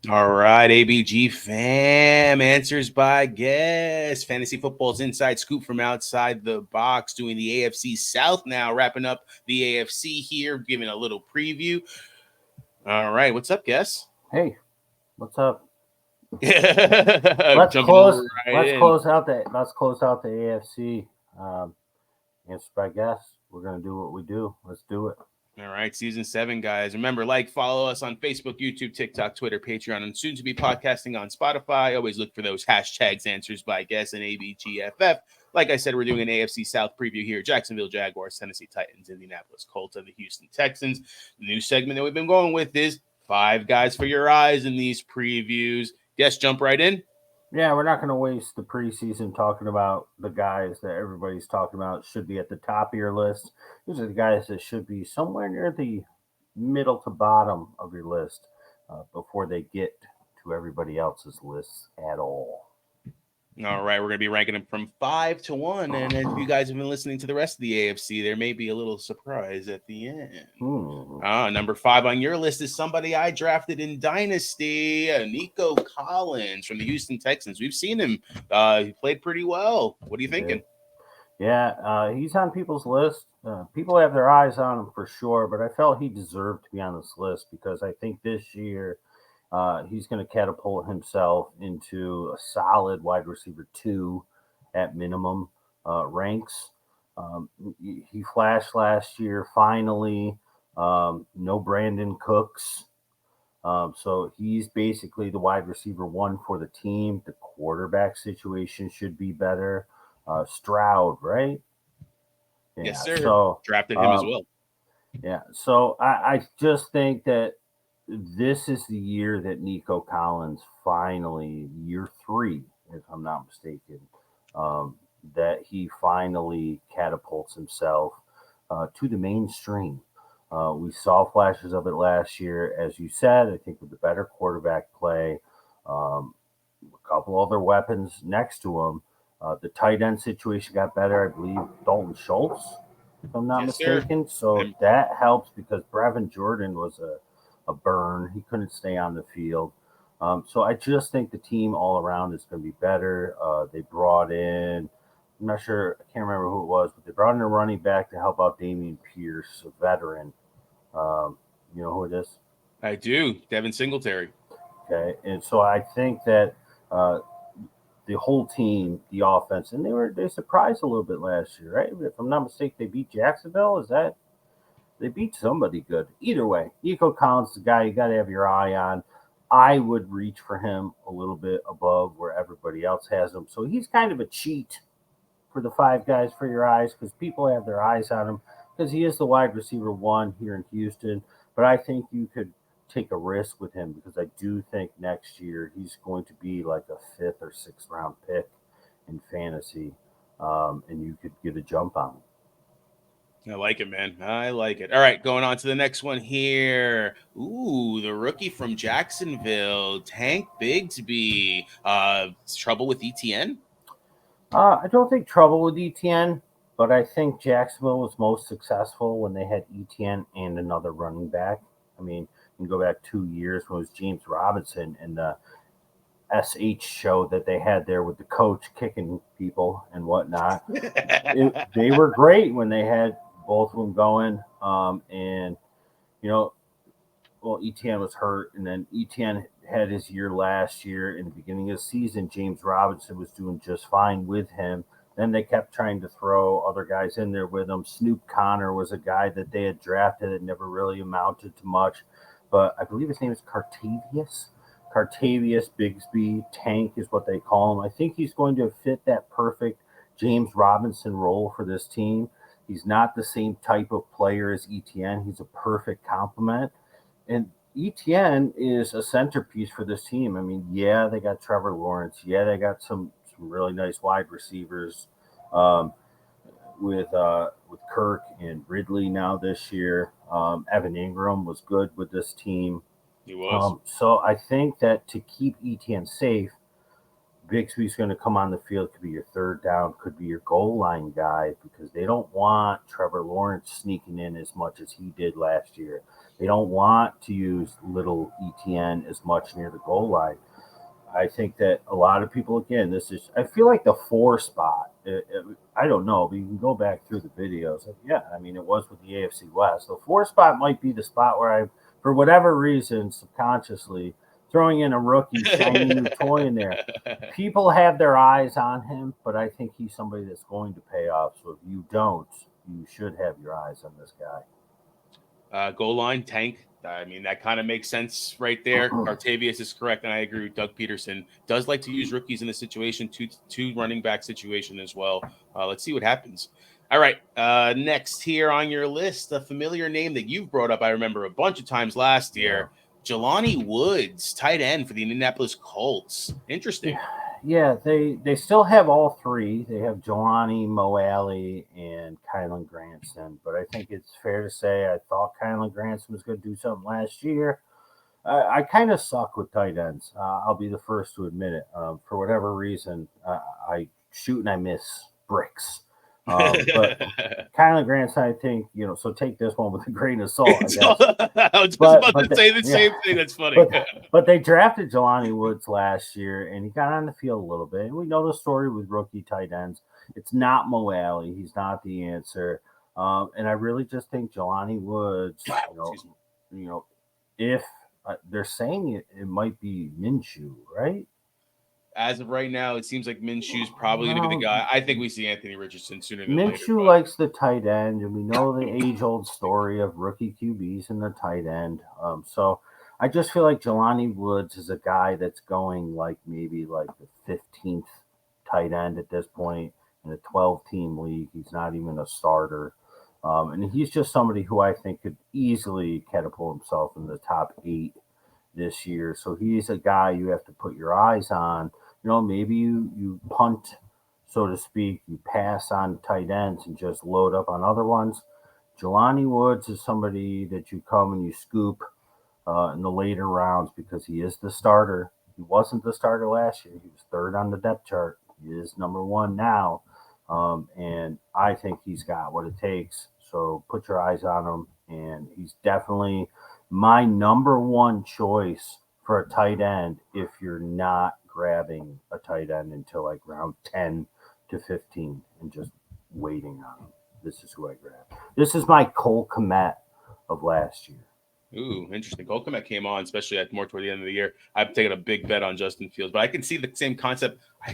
All right, ABG fam, answers by guess. Fantasy football's inside scoop from outside the box, doing the AFC South now, wrapping up the AFC here, giving a little preview. All right, what's up, guess? Hey, what's up? Let's Jumping close. right Let's in. close out the. Let's close out the AFC. Um, Answer by guess. We're gonna do what we do. Let's do it. All right, season 7, guys. Remember, follow us on Facebook, YouTube, TikTok, Twitter, Patreon, and soon to be podcasting on Spotify. Always look for those hashtags, answers by guess, and ABGFF. Like I said, we're doing an AFC South preview here. Jacksonville Jaguars, Tennessee Titans, Indianapolis Colts, and the Houston Texans. The new segment that we've been going with is 5 guys for your eyes in these previews. Guess, jump right in. Yeah, we're not gonna waste the preseason talking about the guys that everybody's talking about should be at the top of your list. These are the guys that should be somewhere near the middle to bottom of your list before they get to everybody else's list at all. All right, we're going to be ranking them from 5 to 1. And if you guys have been listening to the rest of the AFC, there may be a little surprise at the end. Number 5 on your list is somebody I drafted in Dynasty, Nico Collins from the Houston Texans. We've seen him. He played pretty well. What are you thinking? Yeah, he's on people's list. People have their eyes on him for sure, but I felt he deserved to be on this list because I think this year he's going to catapult himself into a solid wide receiver 2 at minimum ranks. He flashed last year finally. No Brandon Cooks. So he's basically the wide receiver 1 for the team. The quarterback situation should be better. Stroud, right? Yeah. Yes, sir. So, Drafted him as um, well. yeah. So I just think that this is the year that Nico Collins finally, year 3, if I'm not mistaken, um, that he finally catapults himself to the mainstream. We saw flashes of it last year, as you said. I think with the better quarterback play, a couple other weapons next to him. The tight end situation got better. I believe Dalton Schultz, if I'm not Yes, sir. mistaken. So And that helps because Brevin Jordan was a burn. He couldn't stay on the field. So I just think the team all around is going to be better. They brought in, I'm not sure, I can't remember who it was, but they brought in a running back to help out Damian Pierce, a veteran. Um, you know who it is? I do. Devin Singletary. Okay. And so I think that uh, the whole team, the offense, and they surprised a little bit last year, right? If I'm not mistaken, they beat Jacksonville. Is that they beat somebody good? Either way, Nico Collins is the guy you got to have your eye on. I would reach for him a little bit above where everybody else has him. So he's kind of a cheat for the 5 guys for your eyes because people have their eyes on him because he is the wide receiver 1 here in Houston. But I think you could take a risk with him because I do think next year he's going to be like a 5th or 6th round pick in fantasy, and you could get a jump on him. I like it, man. I like it. All right, going on to the next one here. Ooh, the rookie from Jacksonville, Tank Bigsby. Trouble with ETN? I don't think trouble with ETN, but I think Jacksonville was most successful when they had ETN and another running back. I mean, you can go back 2 years when it was James Robinson and the SH show that they had there with the coach kicking people and whatnot. They were great when they had both of them going. And, you know, well, ETN was hurt, and then ETN had his year last year. In the beginning of the season, James Robinson was doing just fine with him. Then they kept trying to throw other guys in there with him. Snoop Connor was a guy that they had drafted that never really amounted to much, but I believe his name is Cartavius. Cartavius Bigsby Tank is what they call him. I think he's going to fit that perfect James Robinson role for this team. He's not the same type of player as ETN. He's a perfect complement. And ETN is a centerpiece for this team. I mean, yeah, they got Trevor Lawrence. Yeah, they got some really nice wide receivers um, with Kirk and Ridley now this year. Evan Ingram was good with this team. He was. So I think that to keep ETN safe, Bixby's going to come on the field, could be your third down, could be your goal line guy because they don't want Trevor Lawrence sneaking in as much as he did last year. They don't want to use little ETN as much near the goal line. I think that a lot of people, again, I feel like the 4 spot. I don't know, but you can go back through the videos. Yeah, I mean, it was with the AFC West. The 4 spot might be the spot where for whatever reason, subconsciously, throwing in a rookie, shiny new toy in there. People have their eyes on him, but I think he's somebody that's going to pay off. So if you don't, you should have your eyes on this guy. Goal line, Tank. I mean, that kind of makes sense right there. Artavius is correct, and I agree with Doug Peterson. Does like to use rookies in the situation, two running back situation as well. Let's see what happens. All right, next here on your list, a familiar name that you've brought up, I remember a bunch of times last year, Jelani Woods, tight end for the Indianapolis Colts. Interesting. Yeah, they still have all 3. They have Jelani, Mo Alley, and Kylan Granson. But I think it's fair to say I thought Kylan Granson was going to do something last year. I kind of suck with tight ends. I'll be the first to admit it. For whatever reason, I shoot and I miss bricks. But Kylan Granson, I think, so take this one with a grain of salt, I guess. I was just about to say the same thing. That's funny. But they drafted Jelani Woods last year, and he got on the field a little bit. And we know the story with rookie tight ends. It's not Mo Alley. He's not the answer. And I really just think Jelani Woods, if they're saying it might be Minshew, right? As of right now, it seems like Minshew's probably going to be the guy. I think we see Anthony Richardson sooner than later. Minshew likes the tight end, and we know the age-old story of rookie QBs and the tight end. So I just feel like Jelani Woods is a guy that's going maybe the 15th tight end at this point in a 12-team league. He's not even a starter. And he's just somebody who I think could easily catapult himself in the top 8 this year. So he's a guy you have to put your eyes on. Maybe you punt, so to speak, you pass on tight ends and just load up on other ones. Jelani Woods is somebody that you come and you scoop in the later rounds because he is the starter. He wasn't the starter last year. He was 3rd on the depth chart. He is number 1 now. And I think he's got what it takes. So put your eyes on him. And he's definitely my number 1 choice for a tight end if you're not grabbing a tight end until round 10 to 15 and just waiting on him. This is who I grab. This is my Cole Kmet of last year. Ooh, interesting. Cole Kmet came on, especially more toward the end of the year. I've taken a big bet on Justin Fields, but I can see the same concept. I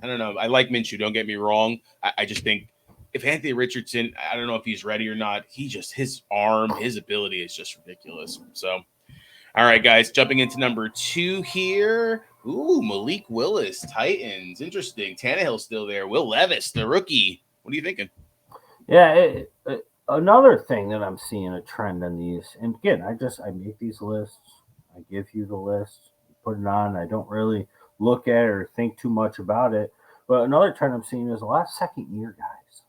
don't know. I like Minshew. Don't get me wrong. I just think if Anthony Richardson, I don't know if he's ready or not. His arm, his ability is just ridiculous. So, all right, guys, jumping into number 2 here. Ooh, Malik Willis, Titans. Interesting. Tannehill's still there. Will Levis, the rookie. What are you thinking? Yeah, another thing that I'm seeing a trend on these, and again, I make these lists. I give you the list, put it on. I don't really look at it or think too much about it. But another trend I'm seeing is a lot of second-year guys.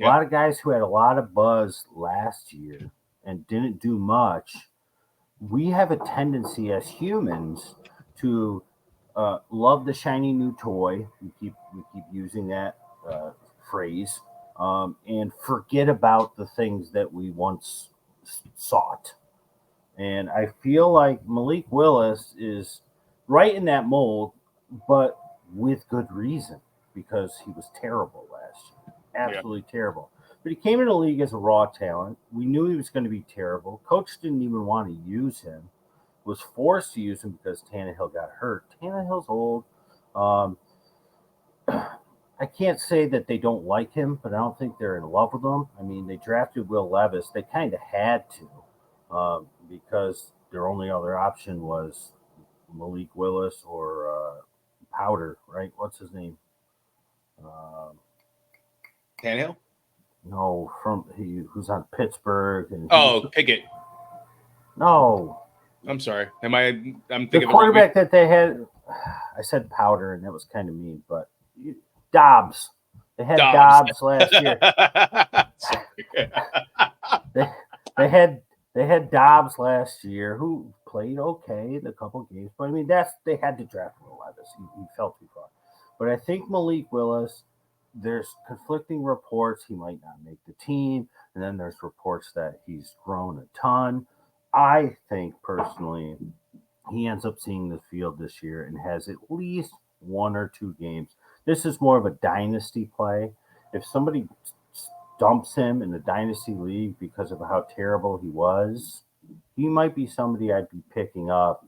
A lot of guys who had a lot of buzz last year and didn't do much. We have a tendency as humans to love the shiny new toy. We keep using that phrase, and forget about the things that we once sought. And I feel like Malik Willis is right in that mold, but with good reason because he was terrible last year, absolutely terrible. But he came in the league as a raw talent. We knew he was going to be terrible. Coach didn't even want to use him. Was forced to use him because Tannehill got hurt. Tannehill's old. I can't say that they don't like him, but I don't think they're in love with him. I mean, they drafted Will Levis. They kind of had to because their only other option was Malik Willis or Powder, right? What's his name? Tannehill? No, who's on Pittsburgh. And Pickett. No. I'm sorry. I'm thinking the quarterback that they had. I said Powder, and that was kind of mean, but Dobbs. They had Dobbs last year. they had Dobbs last year, who played okay in a couple of games, but I mean they had to draft Will Levis. He fell too far. But I think Malik Willis. There's conflicting reports he might not make the team, and then there's reports that he's grown a ton. I think personally, he ends up seeing the field this year and has at least 1 or 2 games. This is more of a dynasty play. If somebody dumps him in the dynasty league because of how terrible he was, he might be somebody I'd be picking up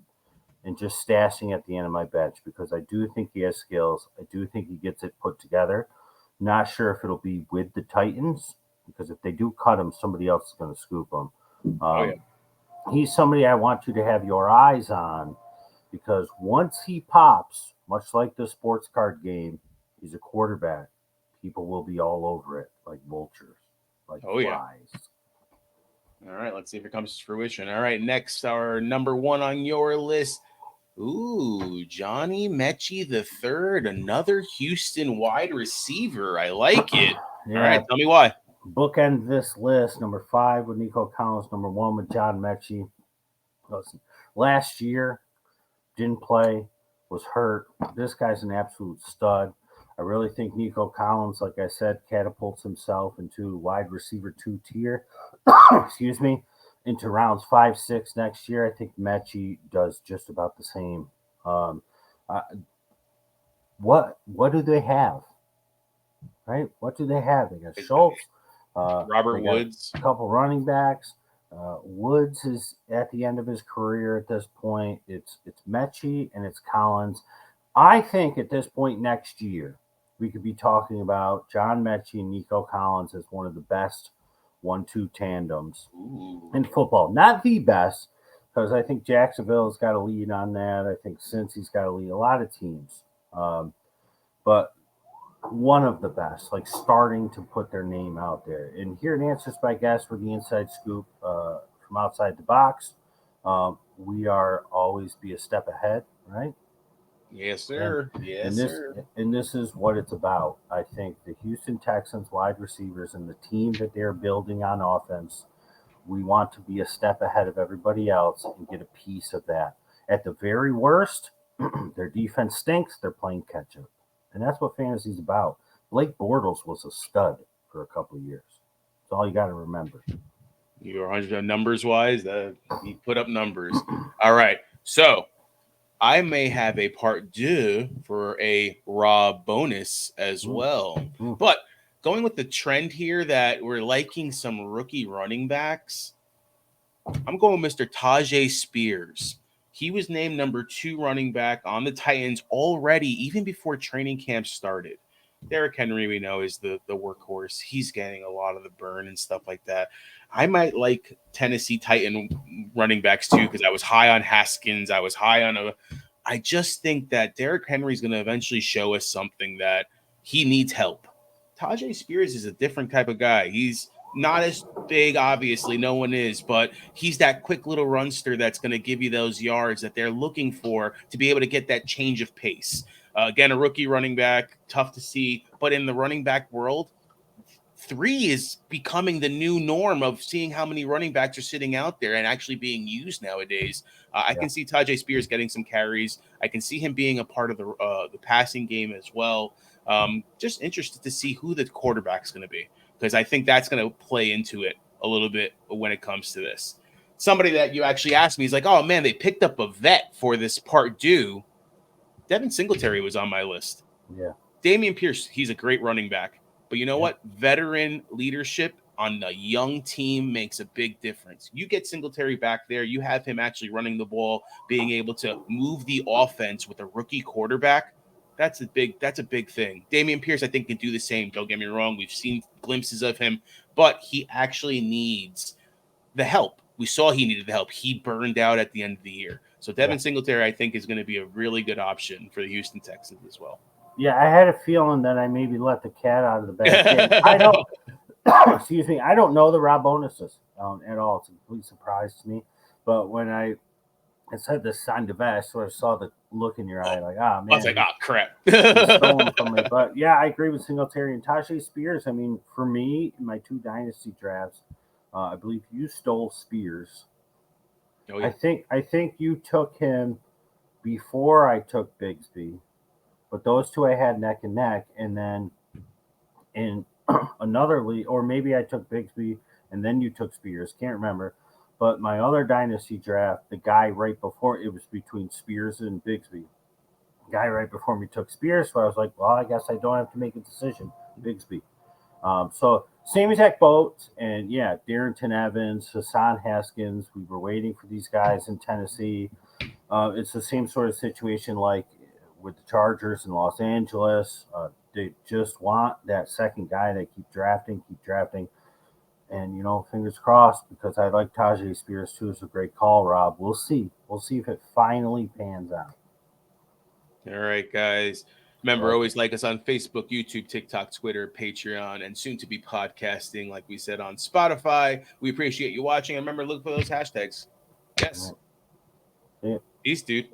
and just stashing at the end of my bench because I do think he has skills. I do think he gets it put together. Not sure if it'll be with the Titans because if they do cut him, somebody else is going to scoop him. He's somebody I want you to have your eyes on because once he pops, much like the sports card game, he's a quarterback. People will be all over it like vultures, like flies. All right, let's see if it comes to fruition. All right, next, our number 1 on your list. Ooh, Johnny Mechie the third, another Houston wide receiver. I like it. Yeah. All right, tell me why. Bookend this list. Number 5 with Nico Collins. Number 1 with John Mechie. Last year, didn't play, was hurt. This guy's an absolute stud. I really think Nico Collins, like I said, catapults himself into wide receiver 2 tier. Excuse me. Into rounds 5, 6 next year. I think Mechie does just about the same. What do they have? Right? What do they have? They got Schultz, Robert Woods, a couple running backs. Woods is at the end of his career at this point. It's Mechie and it's Collins. I think at this point next year, we could be talking about John Mechie and Nico Collins as one of the best 1-2 tandems in football. Not the best, because I think Jacksonville's got a lead on that. I think Cincy's got a lead. A lot of teams. But one of the best, like starting to put their name out there. And here at Answers by Guests for the inside scoop from outside the box, we are always be a step ahead, right? Yes, sir. And this is what it's about. I think the Houston Texans wide receivers and the team that they're building on offense, we want to be a step ahead of everybody else and get a piece of that. At the very worst, their defense stinks. They're playing catch up. And that's what fantasy's about. Blake Bortles was a stud for a couple of years. That's all you got to remember. You're 100% numbers wise. He put up numbers. All right. So I may have a part 2 for a raw bonus as well. But going with the trend here that we're liking some rookie running backs, I'm going with Mr. Tajay Spears. He was named number 2 running back on the Titans already, even before training camp started. Derrick Henry, we know, is the workhorse. He's getting a lot of the burn and stuff like that. I might like Tennessee Titan running backs too, because I was high on Haskins. I was high on I just think that Derrick Henry is going to eventually show us something that he needs help. Tajay Spears is a different type of guy. He's not as big, obviously, no one is, but he's that quick little runster that's going to give you those yards that they're looking for to be able to get that change of pace. Again, a rookie running back, tough to see, but in the running back world, 3 is becoming the new norm of seeing how many running backs are sitting out there and actually being used nowadays. I can see Tajay Spears getting some carries. I can see him being a part of the passing game as well. Just interested to see who the quarterback's going to be, because I think that's going to play into it a little bit when it comes to this. Somebody that you actually asked me is like, oh, man, they picked up a vet for this part 2. Devin Singletary was on my list. Yeah. Dameon Pierce, he's a great running back. But you know what? Veteran leadership on a young team makes a big difference. You get Singletary back there, you have him actually running the ball, being able to move the offense with a rookie quarterback. That's a big thing. Dameon Pierce, I think, can do the same. Don't get me wrong. We've seen glimpses of him, but he actually needs the help. We saw he needed the help. He burned out at the end of the year. So Devin Singletary, I think, is going to be a really good option for the Houston Texans as well. Yeah, I had a feeling that I maybe let the cat out of the bag. I don't. Excuse me. I don't know the raw bonuses at all. It's a complete surprise to me. But when I said the sign of I sort of saw the look in your eye, like, man. I was like, crap. Stolen from me. But yeah, I agree with Singletary and Tajay Spears. I mean, for me, in my 2 dynasty drafts, I believe you stole Spears. Oh, yeah. I think you took him before I took Bigsby. But those 2 I had neck and neck, and then in another league, or maybe I took Bigsby and then you took Spears. Can't remember. But my other dynasty draft, the guy right before it was between Spears and Bigsby. The guy right before me took Spears, so I was like, well, I guess I don't have to make a decision. Bigsby. So same exact boat, and yeah, Darrington Evans, Hassan Haskins. We were waiting for these guys in Tennessee. It's the same sort of situation like with the Chargers in Los Angeles. They just want that second guy. They keep drafting, and fingers crossed because I like Tajay Spears too. It's a great call, Rob. We'll see. We'll see if it finally pans out. All right, guys. Remember, always like us on Facebook, YouTube, TikTok, Twitter, Patreon, and soon to be podcasting, like we said, on Spotify. We appreciate you watching. And remember, look for those hashtags. Yes. Yeah. Peace, dude.